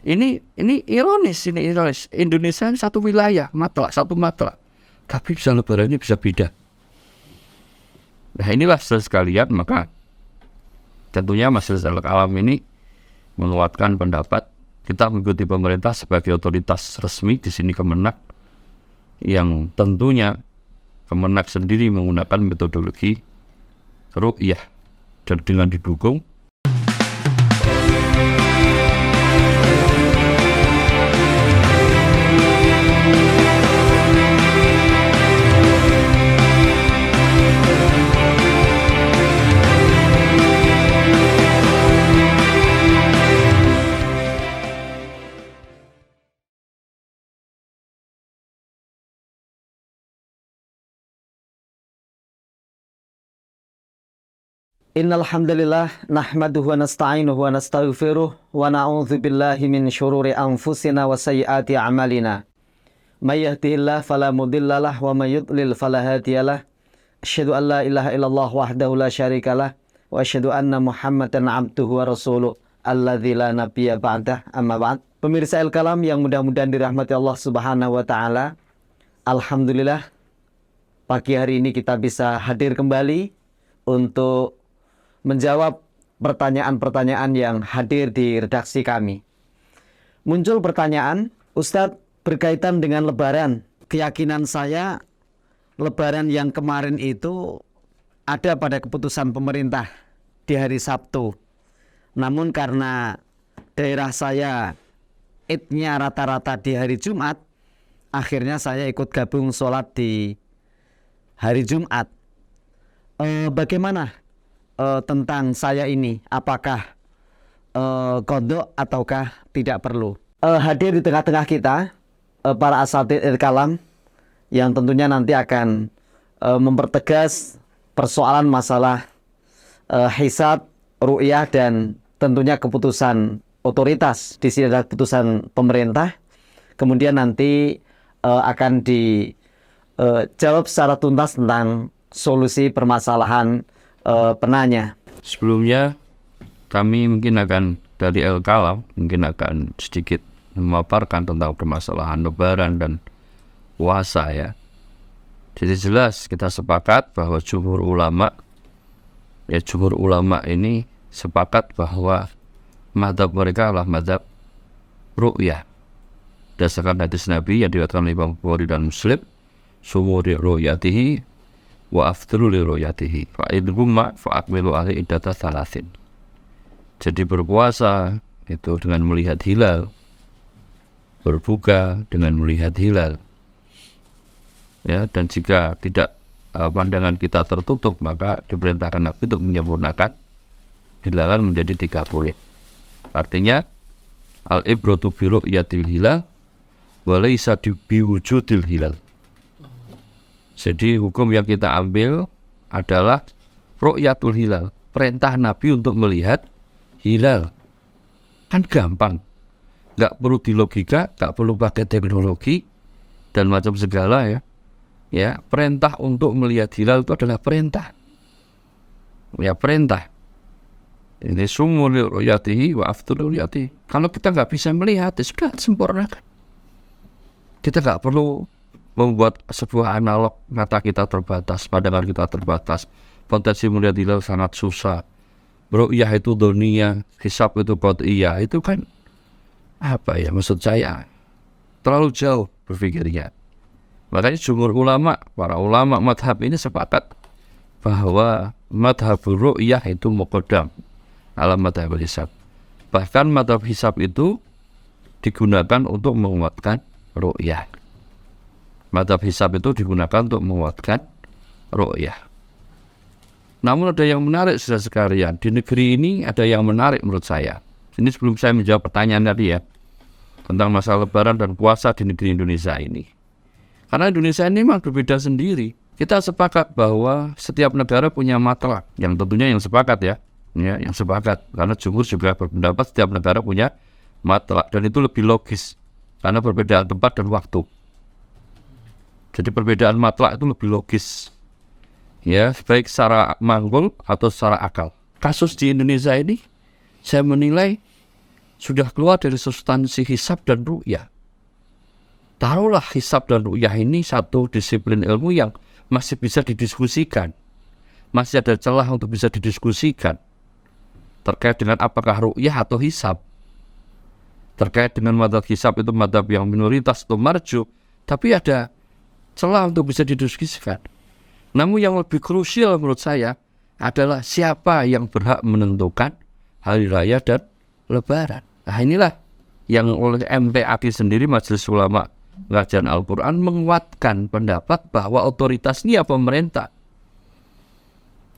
Ini ironis, Indonesia ini satu wilayah, satu matlak, tapi bisa lebarannya bisa beda. Nah inilah saudara sekalian, maka tentunya Majelis Al-Kalam ini menguatkan pendapat kita mengikuti pemerintah sebagai otoritas resmi di sini Kemenak, yang tentunya Kemenak sendiri menggunakan metodologi ru'yah dan dengan didukung Innal hamdalillah nahmaduhu wa nasta'inuhu wa nastaghfiruh wa na'udzu billahi min syururi anfusina wa sayyiati a'malina. May yahdihillahu fala mudhillalah wa may yudlil fala hadiyalah. Asyhadu an la ilaha illallah wahdahu la syarikalah wa asyhadu anna Muhammadan 'abduhu wa rasuluh alladzi la nabiyya ba'dah, amma ba'd. Pemirsa Al-Kalam yang mudah-mudahan dirahmati Allah Subhanahu wa taala. Alhamdulillah pagi hari ini kita bisa hadir kembali untuk menjawab pertanyaan-pertanyaan yang hadir di redaksi kami. Muncul pertanyaan, Ustadz, berkaitan dengan Lebaran. Keyakinan saya, Lebaran yang kemarin itu ada pada keputusan pemerintah di hari Sabtu. Namun karena daerah saya Idnya rata-rata di hari Jumat, akhirnya saya ikut gabung sholat di hari Jumat. Bagaimana tentang saya ini, apakah qadha ataukah tidak perlu? Hadir di tengah-tengah kita para asatidz Al-Kalam yang tentunya nanti akan mempertegas persoalan masalah hisab, ru'yah, dan tentunya keputusan otoritas. Di sini adalah keputusan pemerintah. Kemudian nanti akan dijawab secara tuntas tentang solusi permasalahan penanya. Sebelumnya kami mungkin akan dari Al-Kalam mungkin akan sedikit memaparkan tentang permasalahan Lebaran dan puasa ya. Jadi jelas kita sepakat bahwa jumhur ulama ini sepakat bahwa mazhab mereka adalah mazhab ru'yah. Berdasarkan hadis Nabi yang diriwayatkan oleh Imam Bukhari dan Muslim, sumuri ru'yatihi wa afdhalu li ru'yatihi fa idhumma fa akmilu alaihi iddata salasin. Jadi berpuasa itu dengan melihat hilal, berbuka dengan melihat hilal. Ya, dan jika tidak pandangan kita tertutup, maka diperintahkan Nabi untuk menyempurnakan hilalan menjadi 30. Artinya al-ibratu bi ru'yatil hilal wa laysa bi wujudil hilal. Jadi hukum yang kita ambil adalah ru'yatul hilal, perintah Nabi untuk melihat hilal. Kan gampang, nggak perlu di logika, nggak perlu pakai teknologi dan macam segala ya. Ya, perintah untuk melihat hilal itu adalah perintah. Ya, perintah. Ini sumul ru'yatihi wa afdhalu ru'yatihi. Kalau kita nggak bisa melihat, ya sudah sempurnakan. Kita nggak perlu membuat sebuah analog, mata kita terbatas, pandangan kita terbatas, potensi melihat hilal sangat susah. Ru'yah itu dunia, hisab itu qad'iyah, itu kan apa ya, maksud saya terlalu jauh berpikirnya. Makanya jumhur ulama, para ulama madhab ini sepakat bahwa madhab ru'yah itu muqaddam alam madhab hisab. Bahkan madhab hisab itu digunakan untuk menguatkan ru'yah. Madhab hisab itu digunakan untuk menguatkan ru'yah. Namun ada yang menarik saudara sekalian, di negeri ini ada yang menarik menurut saya. Ini sebelum saya menjawab pertanyaan tadi ya, tentang masalah Lebaran dan puasa di negeri Indonesia ini. Karena Indonesia ini memang berbeda sendiri. Kita sepakat bahwa setiap negara punya matlak, yang tentunya yang sepakat ya, yang sepakat. Karena jumhur juga berpendapat setiap negara punya matlak, dan itu lebih logis karena perbedaan tempat dan waktu. Jadi perbedaan matlak itu lebih logis, ya, baik secara manggul atau secara akal. Kasus di Indonesia ini, saya menilai sudah keluar dari substansi hisab dan ru'yah. Taruhlah hisab dan ru'yah ini satu disiplin ilmu yang masih bisa didiskusikan. Masih ada celah untuk bisa didiskusikan. Terkait dengan apakah ru'yah atau hisab. Terkait dengan madzhab hisab itu madzhab yang minoritas atau marju. Tapi ada celah untuk bisa didiskusikan. Namun yang lebih krusial menurut saya adalah siapa yang berhak menentukan hari raya dan lebaran. Nah inilah yang oleh MTAQ sendiri, Majelis Ulama Pengajian Al-Quran, menguatkan pendapat bahwa otoritas ini ya pemerintah.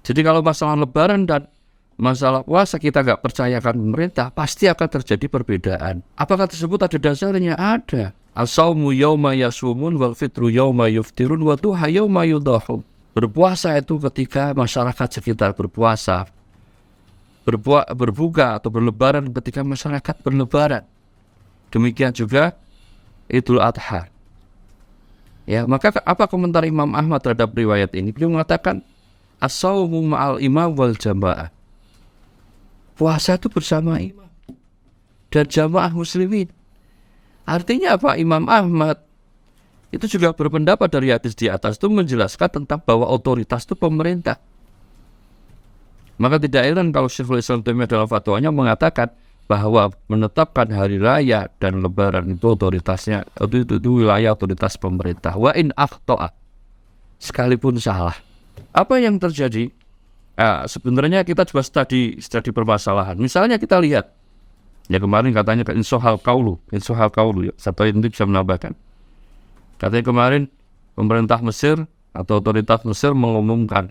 Jadi kalau masalah lebaran dan masalah puasa kita nggak percayakan pemerintah, pasti akan terjadi perbedaan. Apakah tersebut ada dasarnya? Ada. As-sawmu yawma yasumun wal fitru yawma yuftirun wa duha yawma yudahum. Berpuasa itu ketika masyarakat sekitar berpuasa. Berbuka atau berlebaran ketika masyarakat berlebaran. Demikian juga Idul Adha. Ya, maka apa komentar Imam Ahmad terhadap riwayat ini? Beliau mengatakan as-sawmu ma'al imam wal jamaah. Puasa itu bersama imam dan jamaah muslimin. Artinya apa? Imam Ahmad itu juga berpendapat dari hadis di atas itu menjelaskan tentang bahwa otoritas itu pemerintah. Maka tidak heran kalau Syekhul Islam Taimiyah dalam fatwanya mengatakan bahwa menetapkan hari raya dan lebaran itu otoritasnya itu wilayah otoritas pemerintah. Wa in akhta'a, sekalipun salah. Apa yang terjadi? Sebenarnya kita coba studi permasalahan. Misalnya kita lihat, ya kemarin katanya insohal kaulu ya, satu ini bisa menambahkan. Katanya kemarin pemerintah Mesir atau otoritas Mesir mengumumkan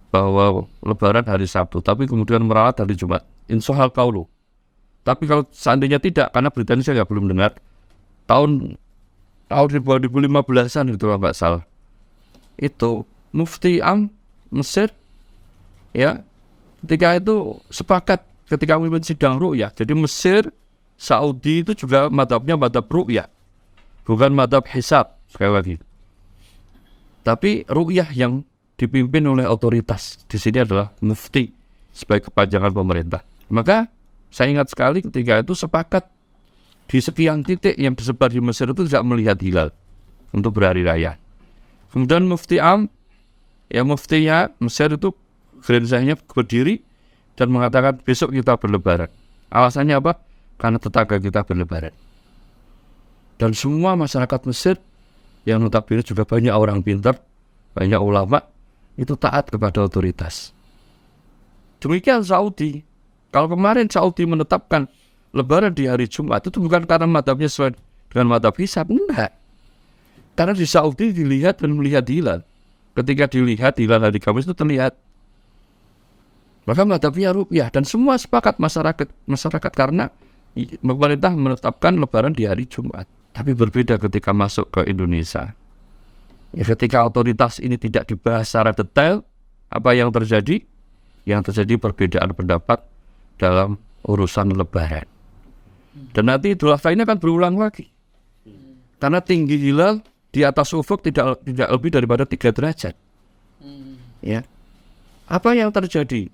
bahwa lebaran hari Sabtu, tapi kemudian meralat hari Jumat. Insohal kaulu. Tapi kalau seandainya tidak, karena beritanya saya belum dengar, tahun 2015-an itu kalau nggak salah, itu Mufti Am Mesir, ya, ketika itu sepakat ketika memimpin sidang ru'yah. Jadi Mesir, Saudi itu juga madhabnya madhab ru'yah, bukan madhab hisab sekali lagi. Tapi ru'yah yang dipimpin oleh otoritas di sini adalah mufti sebagai kepanjangan pemerintah. Maka saya ingat sekali ketika itu sepakat di sekian titik yang disebar di Mesir itu tidak melihat hilal untuk berhari raya. Kemudian Mufti Am, ya muftinya Mesir itu gerengsahnya berdiri dan mengatakan besok kita berlebaran. Alasannya apa? Karena tetangga kita berlebaran. Dan semua masyarakat Mesir yang notabene juga banyak orang pintar, banyak ulama, itu taat kepada otoritas. Demikian Saudi. Kalau kemarin Saudi menetapkan lebaran di hari Jumat, itu bukan karena madhabnya sesuai dengan madhab hisab, enggak. Karena di Saudi dilihat dan melihat hilal. Ketika dilihat hilal hari Kamis itu terlihat. Maka madhabnya ru'yah dan semua sepakat masyarakat karena pemerintah menetapkan lebaran di hari Jumat. Tapi berbeda ketika masuk ke Indonesia. Ya, ketika otoritas ini tidak dibahas secara detail, apa yang terjadi? Yang terjadi perbedaan pendapat dalam urusan lebaran. Dan nanti Idul Adha ini akan berulang lagi. Karena tinggi hilal di atas ufuk tidak lebih daripada 3 derajat. Ya. Apa yang terjadi?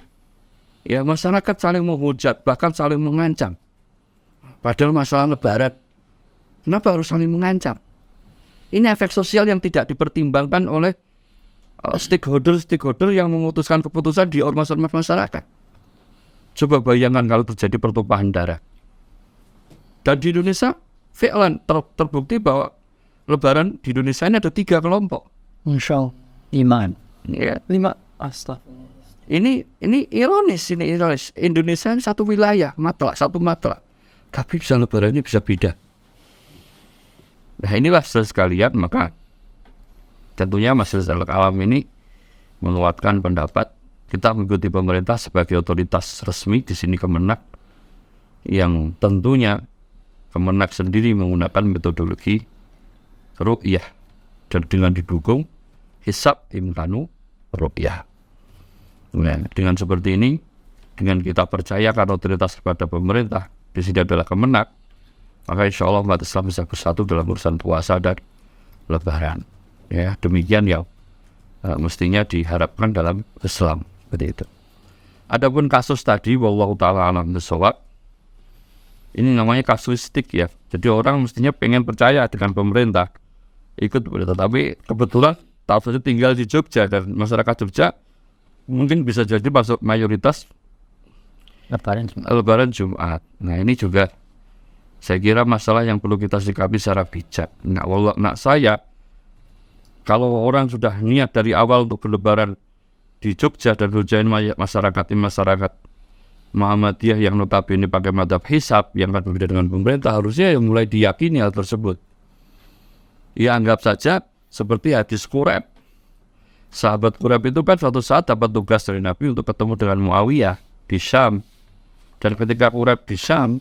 Ya, masyarakat saling menghujat, bahkan saling mengancam. Padahal masalah lebaran, kenapa harus saling mengancam? Ini efek sosial yang tidak dipertimbangkan oleh stakeholder yang memutuskan keputusan di ormas-ormas masyarakat. Coba bayangkan kalau terjadi pertumpahan darah. Dan di Indonesia, fi'lan terbukti bahwa lebaran di Indonesia ini ada 3 kelompok. Masya Allah. Iman. Ya. 5. Astagfirullah. Ini ironis. Indonesia ini satu wilayah, satu matlak. Tapi bisa lebaran ini bisa beda. Nah inilah sekalian, maka tentunya Majelis Al-Alam ini menguatkan pendapat kita mengikuti pemerintah sebagai otoritas resmi di sini Kemenak, yang tentunya Kemenak sendiri menggunakan metodologi ru'yah dan dengan didukung hisab imkanu ru'yah. Nah, dengan seperti ini, dengan kita percayakan otoritas kepada pemerintah di sini adalah Kemenak, maka insya Allah umat Islam bisa bersatu dalam urusan puasa dan lebaran. Ya, demikian yang mestinya diharapkan dalam Islam. Seperti itu. Adapun kasus tadi, wallahu ta'ala alam bisawab, Ini namanya kasuistik ya. Jadi orang mestinya pengen percaya dengan pemerintah, ikut pemerintah. Tapi kebetulan tahu saja tinggal di Jogja dan masyarakat Jogja mungkin bisa jadi masuk mayoritas Lebaran Jumat. Nah ini juga saya kira masalah yang perlu kita sikapi secara bijak. Nah saya, kalau orang sudah niat dari awal untuk berlebaran di Jogja dan hujain masyarakat Muhammadiyah yang notabene pakai madhab hisab yang kan berbeda dengan pemerintah, harusnya yang mulai diyakini hal tersebut. Ya anggap saja seperti hadis Quraib. Sahabat Quraib itu kan suatu saat dapat tugas dari Nabi untuk ketemu dengan Muawiyah di Syam. Dan ketika Quraib di Syam,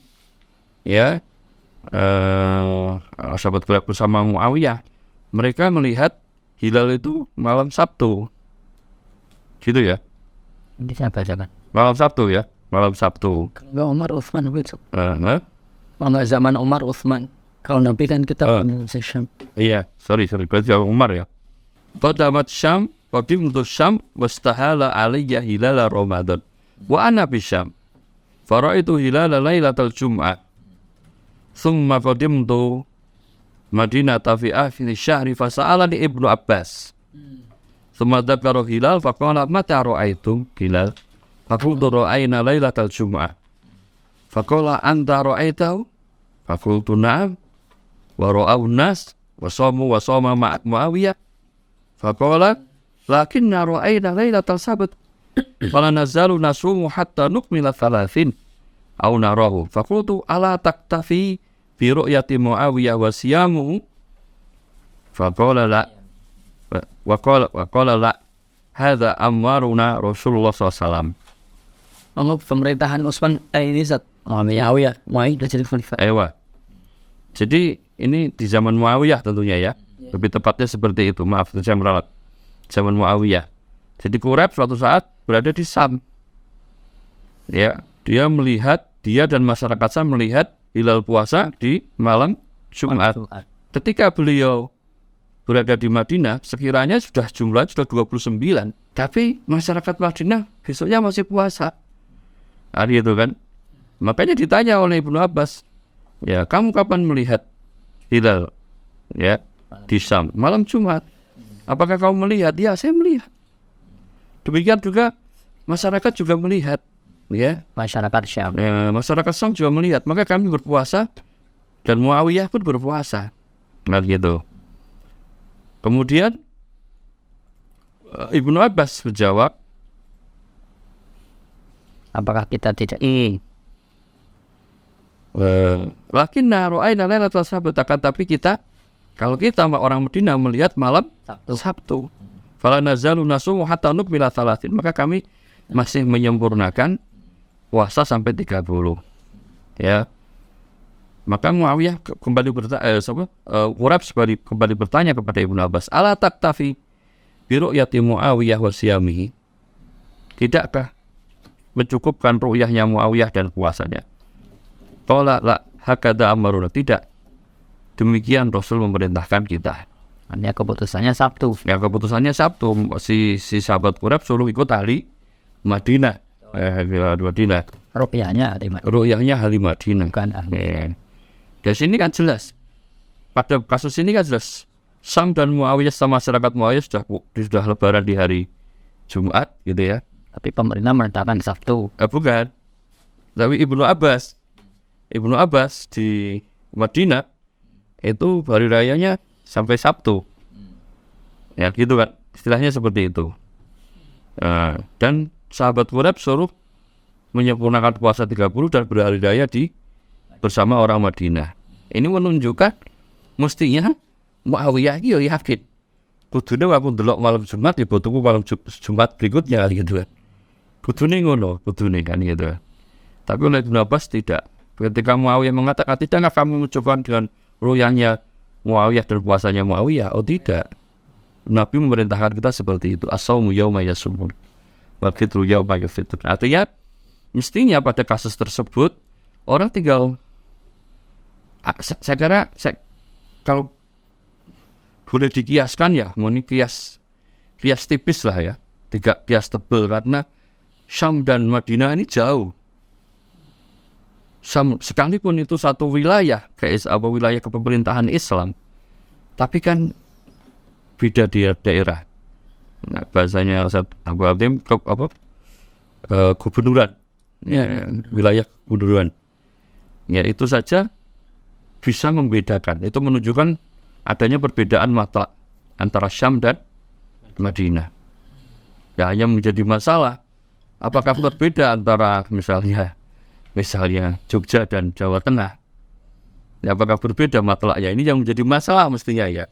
ya sahabat Quraib bersama Muawiyah, mereka melihat hilal itu malam Sabtu. Gitu ya. Ini saya bacakan. Malam Sabtu ya. Malam Sabtu. Kalau Umar Utsman begitu. Kalau zaman Umar Utsman. Kalau Nabi kan kita Syam. Iya, sorry. Berarti Umar ya. Qadamat Syam, qadimtu Syam, wastahala alayya hilala Ramadan. Wa ana bi Syam. Faraitu hilala lailatal Jum'ah. Thumma qadimtu Madinah fi akhir syahri fasa'alani Ibnu Abbas. Thumma dzakara hilal faqala mata ra'aitum hilal? Faqultu ra'ayna lailatal Jum'ah. Faqala anta ra'aitahu? Faqultu na'am. Wa ra'ahu nas wa sama ma'ak Muawiyah. Faqala lakinna ra'ayna lailatal Sabt. Fala nazalu nasumu hatta nukmila 30 aw narahu. Faqultu ala taktafi bi ru'yati Muawiyah wa siyamuhu? Faqala la. Wa qala la. Hadza amwaruna Rasulullah SAW. Pemerintahan Utsman ini Muawiyah jadi khalifah. Jadi ini di zaman Muawiyah tentunya ya. Lebih tepatnya seperti itu. Maaf, saya meralat. Zaman Muawiyah. Jadi Quraib suatu saat berada di Syam. Ya, dia dan masyarakat Syam melihat hilal puasa di malam Jumat. Ketika beliau berada di Madinah, sekiranya jumlahnya sudah 29. Tapi masyarakat Madinah besoknya masih puasa. Hari itu kan. Makanya ditanya oleh Ibnu Abbas, ya kamu kapan melihat hilal ya di Syam? Malam Jumat. Apakah kamu melihat? Ya saya melihat. Demikian juga masyarakat juga melihat, ya. Masyarakat Syam. Ya, masyarakat Syam juga melihat. Maka kami berpuasa dan Muawiyah pun berpuasa. Nah gitu. Kemudian Ibnu Abbas menjawab, apakah kita tidak lakinna ra'ayna lailatal Sabt, tapi kita, kalau kita orang Madinah melihat malam Sabtu. Fala nazalu nasumu hatta nukmila 30. Maka kami masih menyempurnakan puasa sampai 30. Ya. Maka Muawiyah kembali bertanya kepada Ibnu Abbas, ala taktafi bi ru'yati Muawiyah wa siyamihi? Tidakkah mencukupkan ru'yahnya Muawiyah dan puasanya? Qala la hakada amaruna. Tidak. Demikian Rasul memerintahkan kita. Hanya keputusannya Sabtu. Ya keputusannya Sabtu. Si sahabat Quraib suruh ikut ahli Madinah. Madinah. Ru'yahnya ahli Madinah. Bukan ahli. Dari sini kan jelas. Pada kasus ini kan jelas. Syam dan Muawiyah sama masyarakat Muawiyah sudah lebaran di hari Jumat gitu ya. Tapi pemerintah menetapkan Sabtu. Bukan. Tapi Ibnu Abbas di Madinah itu hari rayanya sampai Sabtu. Ya gitu kan. Istilahnya seperti itu. Dan sahabat Quraib suruh menyempurnakan puasa 30 dan berhari raya bersama orang Madinah. Ini menunjukkan mestinya Muawiyah iki yo yakin. Kudune aku ndelok malam Jumat ya botuku malam Jumat berikutnya gitu kan. Kudune ngono, kan gitu. Tapi oleh Ibnu Abbas tidak. Ketika Muawiyah mengatakan, tidakkah kamu mencoba dengan ru'yahnya Muawiyah dan puasanya Muawiyah? Oh tidak. Nabi memerintahkan kita seperti itu. As-shaumu yauma yasumun wal fitru yauma yufitr. Artinya mestinya pada kasus tersebut orang tinggal, saya kira kalau boleh dikiaskan ya, mau ini kias tipis lah ya, tidak kias tebal, karena Syam dan Madinah ini jauh. sekalipun itu satu wilayah wilayah kepemerintahan Islam, tapi kan beda daerah. Nah, bahasanya Abu Abdim gubernuran, wilayah gubernuran. Ya itu saja bisa membedakan. Itu menunjukkan adanya perbedaan matlak antara Syam dan Madinah. Ya hanya menjadi masalah apakah berbeda antara misalnya Jogja dan Jawa Tengah. Ya, apakah berbeda matlaknya? Ini yang menjadi masalah mestinya ya.